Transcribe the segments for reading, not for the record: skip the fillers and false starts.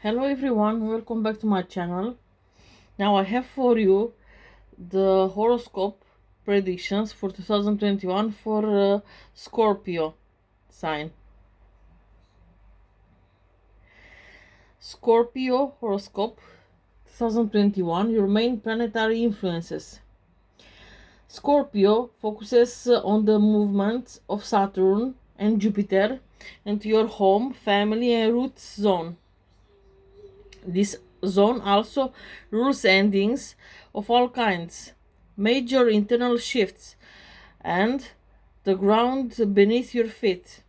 Hello everyone, welcome back to my channel. Now I have for you the horoscope predictions for 2021 for Scorpio sign. Scorpio horoscope 2021, your main planetary influences. Scorpio focuses on the movements of Saturn and Jupiter into your home, family and roots zone. This zone also rules endings of all kinds, major internal shifts, and the ground beneath your feet.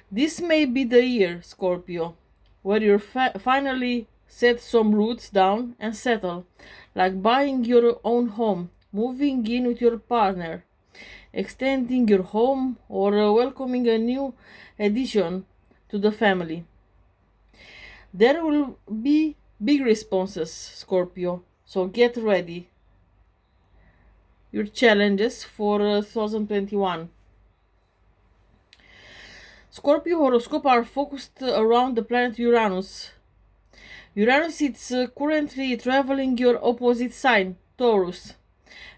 This may be the year, Scorpio, where you finally set some roots down and settle, like buying your own home, moving in with your partner, extending your home, or welcoming a new addition to the family. There will be big responses, Scorpio, so get ready. Your challenges for 2021. Scorpio horoscope are focused around the planet Uranus. Uranus is currently traveling your opposite sign, Taurus,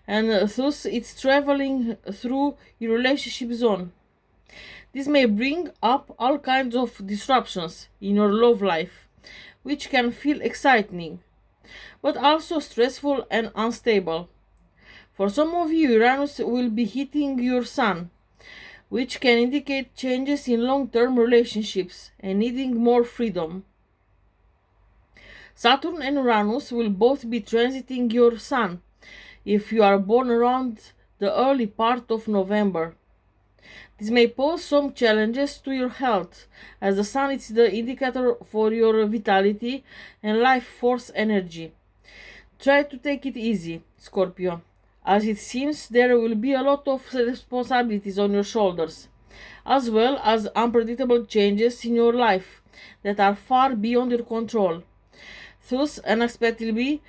and thus it's traveling through your relationship zone. This may bring up all kinds of disruptions in your love life, which can feel exciting, but also stressful and unstable. For some of you, Uranus will be hitting your Sun, which can indicate changes in long-term relationships and needing more freedom. Saturn and Uranus will both be transiting your Sun if you are born around the early part of November. This may pose some challenges to your health, as the Sun is the indicator for your vitality and life force energy. Try to take it easy, Scorpio, as it seems there will be a lot of responsibilities on your shoulders, as well as unpredictable changes in your life that are far beyond your control. Thus, unexpectedly,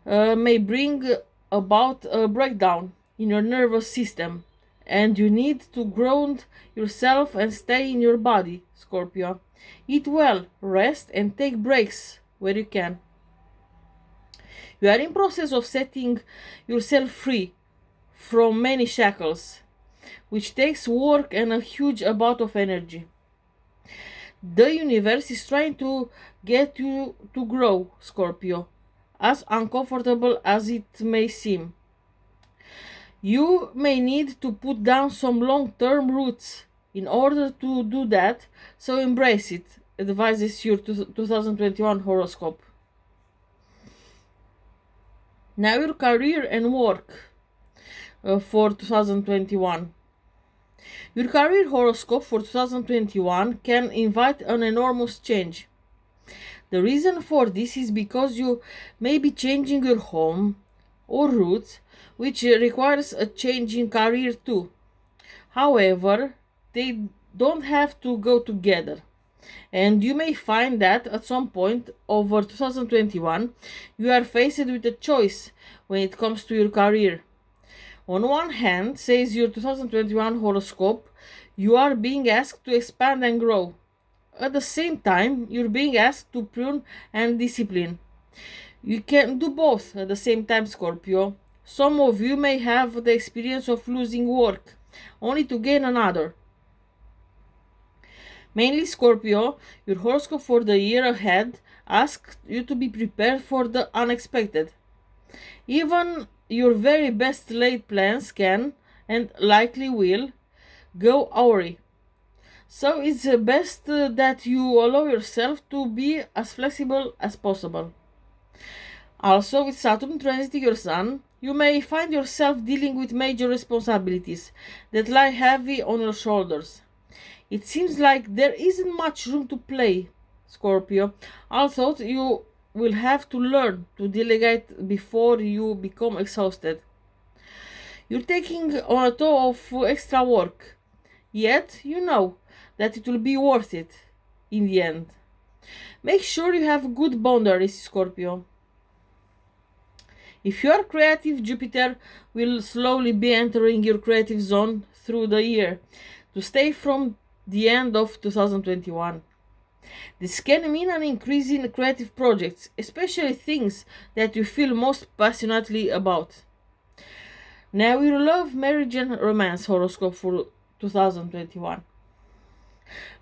may bring about a breakdown in your nervous system, and you need to ground yourself and stay in your body, Scorpio. Eat well, rest, and take breaks where you can. You are in process of setting yourself free from many shackles, which takes work and a huge amount of energy. The universe is trying to get you to grow, Scorpio, as uncomfortable as it may seem. You may need to put down some long-term roots in order to do that, so embrace it, advises your 2021 horoscope. Now your career and work for 2021. Your career horoscope for 2021 can invite an enormous change. The reason for this is because you may be changing your home or route, which requires a change in career too. However, they don't have to go together. And you may find that at some point over 2021 you are faced with a choice when it comes to your career. On one hand, says your 2021 horoscope, you are being asked to expand and grow. At the same time, you're being asked to prune and discipline. You can do both at the same time, Scorpio. Some of you may have the experience of losing work, only to gain another. Mainly, Scorpio, your horoscope for the year ahead asks you to be prepared for the unexpected. Even your very best laid plans can, and likely will, go awry. So it's best that you allow yourself to be as flexible as possible. Also, with Saturn transiting your Sun, you may find yourself dealing with major responsibilities that lie heavy on your shoulders. It seems like there isn't much room to play, Scorpio, although you will have to learn to delegate before you become exhausted. You're taking on a toll of extra work, yet you know that it will be worth it in the end. Make sure you have good boundaries, Scorpio. If you are creative, Jupiter will slowly be entering your creative zone through the year to stay from the end of 2021. This can mean an increase in creative projects, especially things that you feel most passionately about. Now, your love, marriage, and romance horoscope for 2021.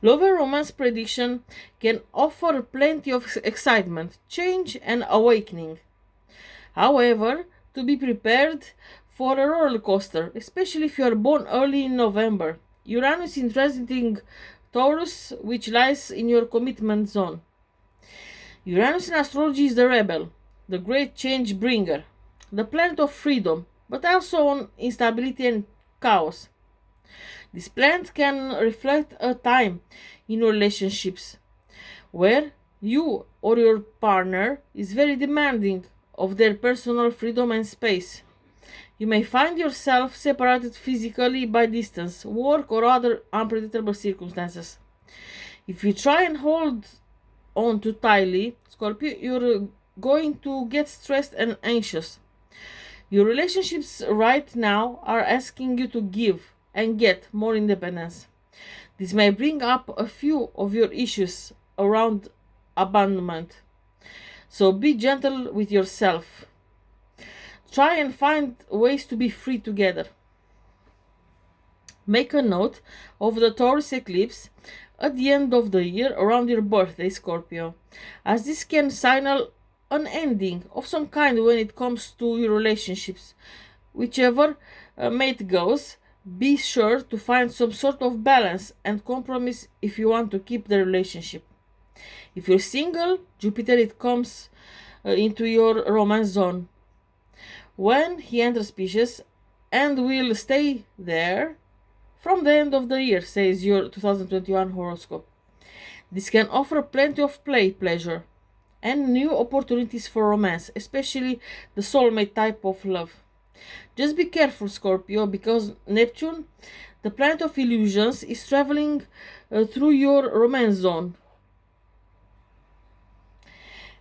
Love and romance prediction can offer plenty of excitement, change, and awakening. However, to be prepared for a roller coaster, especially if you are born early in November. Uranus is transiting Taurus, which lies in your commitment zone. Uranus in astrology is the rebel, the great change bringer, the planet of freedom, but also on instability and chaos. This planet can reflect a time in relationships where you or your partner is very demanding of their personal freedom and space. You may find yourself separated physically by distance, work, or other unpredictable circumstances. If you try and hold on too tightly, Scorpio, you're going to get stressed and anxious. Your relationships right now are asking you to give and get more independence. This may bring up a few of your issues around abandonment. So be gentle with yourself. Try and find ways to be free together. Make a note of the Taurus eclipse at the end of the year around your birthday, Scorpio, as this can signal an ending of some kind when it comes to your relationships. Whichever mate goes, be sure to find some sort of balance and compromise if you want to keep the relationship. If you're single, Jupiter it comes into your romance zone when he enters Pisces and will stay there from the end of the year, says your 2021 horoscope. This can offer plenty of play, pleasure, and new opportunities for romance, especially the soulmate type of love. Just be careful, Scorpio, because Neptune, the planet of illusions, is traveling through your romance zone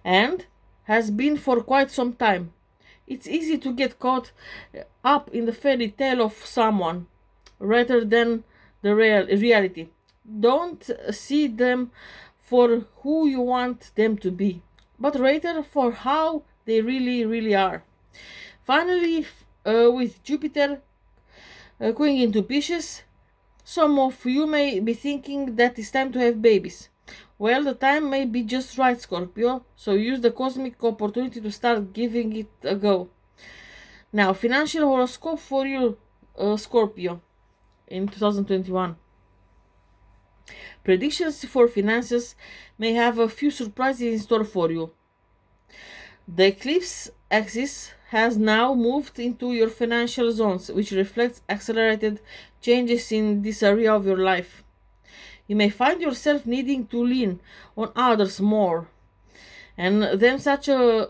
and has been for quite some time. It's easy to get caught up in the fairy tale of someone rather than the reality. Don't see them for who you want them to be, but rather for how they really are. Finally, with Jupiter going into Pisces, some of you may be thinking that it's time to have babies. Well, the time may be just right, Scorpio, so use the cosmic opportunity to start giving it a go. Now, financial horoscope for you, Scorpio, in 2021. Predictions for finances may have a few surprises in store for you. The eclipse axis has now moved into your financial zones, which reflects accelerated changes in this area of your life. You may find yourself needing to lean on others more, and them such a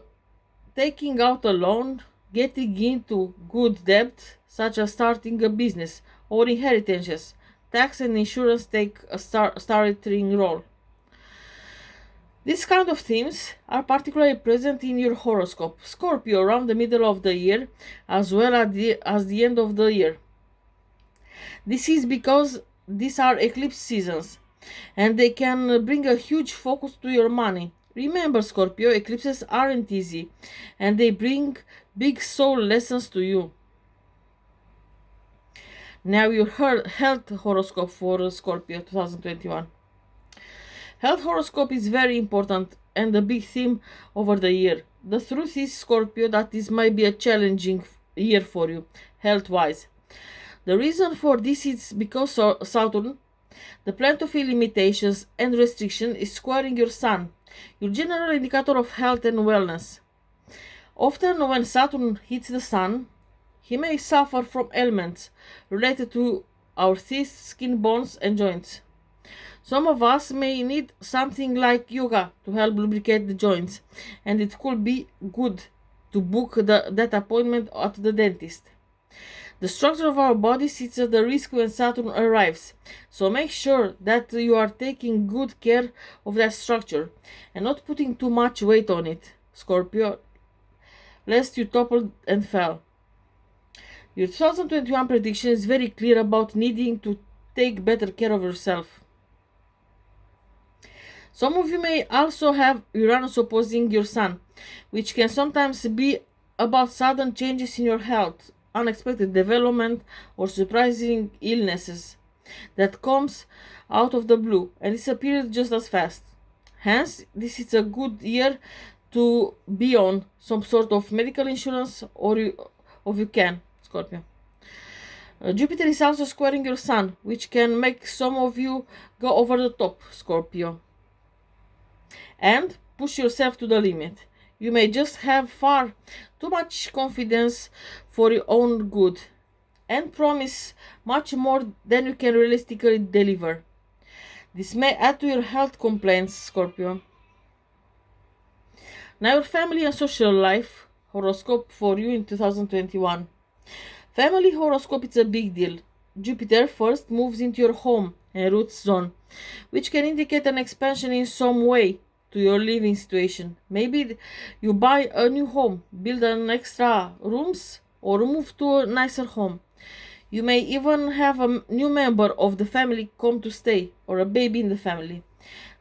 taking out a loan, getting into good debt, such as starting a business or inheritances. Tax and insurance take a starring role. These kind of themes are particularly present in your horoscope, Scorpio, around the middle of the year as well as the end of the year. This is because these are eclipse seasons and they can bring a huge focus to your money. Remember, Scorpio, eclipses aren't easy and they bring big soul lessons to you. Now your health horoscope for Scorpio 2021. Health horoscope is very important and a big theme over the year. The truth is, Scorpio, that this might be a challenging year for you, health-wise. The reason for this is because Saturn, the planet of limitations and restriction, is squaring your Sun, your general indicator of health and wellness. Often when Saturn hits the Sun, he may suffer from ailments related to our teeth, skin, bones, and joints. Some of us may need something like yoga to help lubricate the joints, and it could be good to book that appointment at the dentist. The structure of our body sits at the risk when Saturn arrives, so make sure that you are taking good care of that structure and not putting too much weight on it, Scorpio, lest you topple and fell. Your 2021 prediction is very clear about needing to take better care of yourself. Some of you may also have Uranus opposing your Sun, which can sometimes be about sudden changes in your health, unexpected development, or surprising illnesses that comes out of the blue and disappears just as fast. Hence, this is a good year to be on some sort of medical insurance, or you can, Scorpio. Jupiter is also squaring your Sun, which can make some of you go over the top, Scorpio, and push yourself to the limit. You may just have far too much confidence for your own good and promise much more than you can realistically deliver. This may add to your health complaints, Scorpio. Now, your family and social life horoscope for you in 2021. Family horoscope is a big deal. Jupiter first moves into your home and roots zone, which can indicate an expansion in some way to your living situation. Maybe you buy a new home, build an extra rooms, or move to a nicer home. You may even have a new member of the family come to stay, or a baby in the family.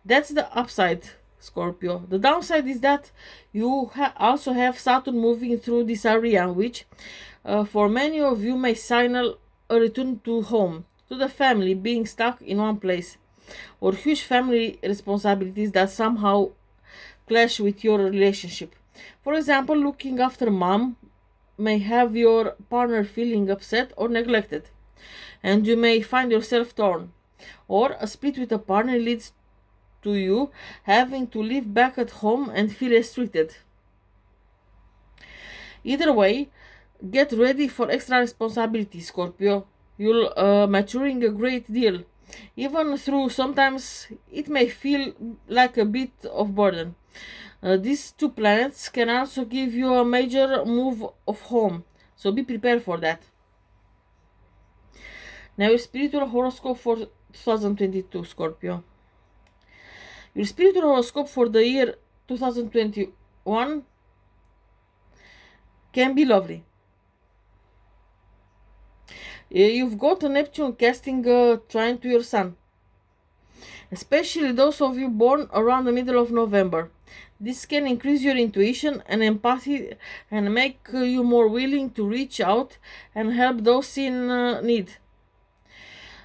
That's the upside, Scorpio. The downside is that you also have Saturn moving through this area, which for many of you may signal a return to home, to the family, being stuck in one place, or huge family responsibilities that somehow clash with your relationship. For example, looking after mom may have your partner feeling upset or neglected, and you may find yourself torn. Or a split with a partner leads to you having to live back at home and feel restricted. Either way, get ready for extra responsibility, Scorpio. You'll maturing a great deal, even through sometimes it may feel like a bit of burden. These two planets can also give you a major move of home, so be prepared for that. Now, your spiritual horoscope for 2022, Scorpio. Your spiritual horoscope for the year 2021 can be lovely. You've got a Neptune casting a trine to your Sun, especially those of you born around the middle of November. This can increase your intuition and empathy and make you more willing to reach out and help those in need.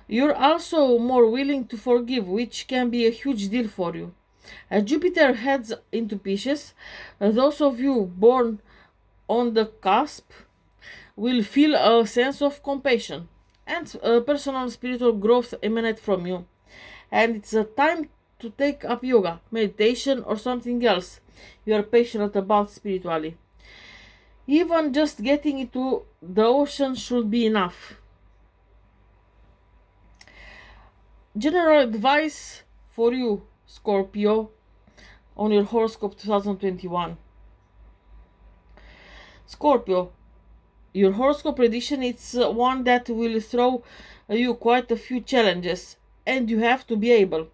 You're also more willing to forgive, which can be a huge deal for you. As Jupiter heads into Pisces, those of you born on the cusp will feel a sense of compassion and personal spiritual growth emanate from you. And it's a time to take up yoga, meditation, or something else you are passionate about spiritually. Even just getting into the ocean should be enough. General advice for you, Scorpio, on your horoscope 2021. Scorpio, your horoscope prediction is one that will throw you quite a few challenges, and you have to be able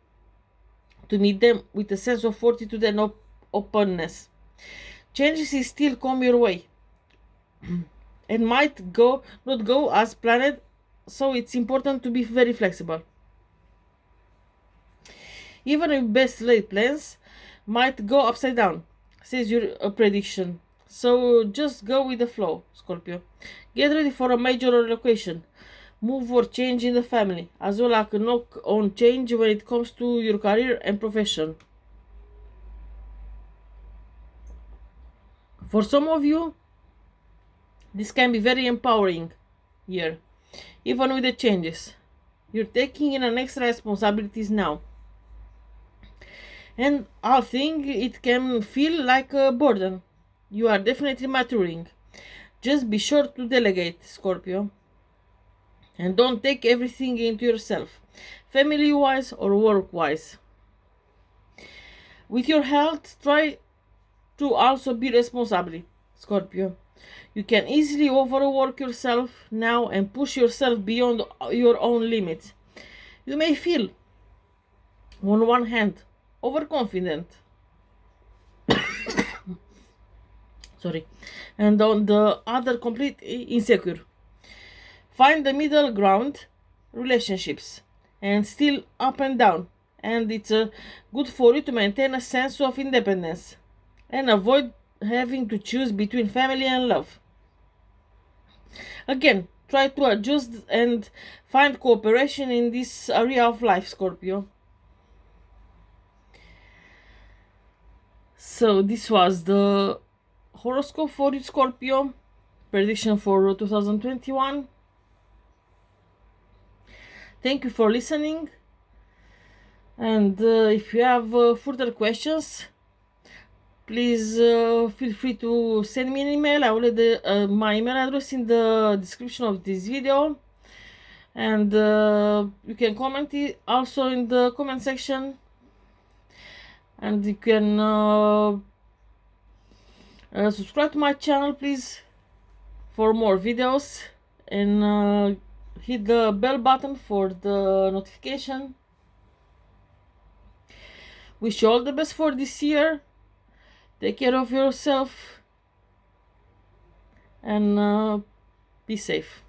to meet them with a sense of fortitude and openness. Changes will still come your way and might not go as planned, so it's important to be very flexible. Even if best laid plans might go upside down, says your prediction. So just go with the flow, Scorpio. Get ready for a major relocation, move or change in the family, as well as a knock-on change when it comes to your career and profession. For some of you, this can be very empowering year, even with the changes. You're taking in an extra responsibilities now. And I think it can feel like a burden. You are definitely maturing. Just be sure to delegate, Scorpio. And don't take everything into yourself, family-wise or work-wise. With your health, try to also be responsible, Scorpio. You can easily overwork yourself now and push yourself beyond your own limits. You may feel, on one hand, overconfident, and on the other, completely insecure. Find the middle ground, relationships, and still up and down, and it's good for you to maintain a sense of independence and avoid having to choose between family and love. Again, try to adjust and find cooperation in this area of life, Scorpio. So this was the horoscope for you, Scorpio, prediction for 2021. Thank you for listening, and if you have further questions, please feel free to send me an email. I will leave my email address in the description of this video, and you can comment it also in the comment section, and you can subscribe to my channel, please, for more videos, and hit the bell button for the notification. Wish you all the best for this year. Take care of yourself, and be safe.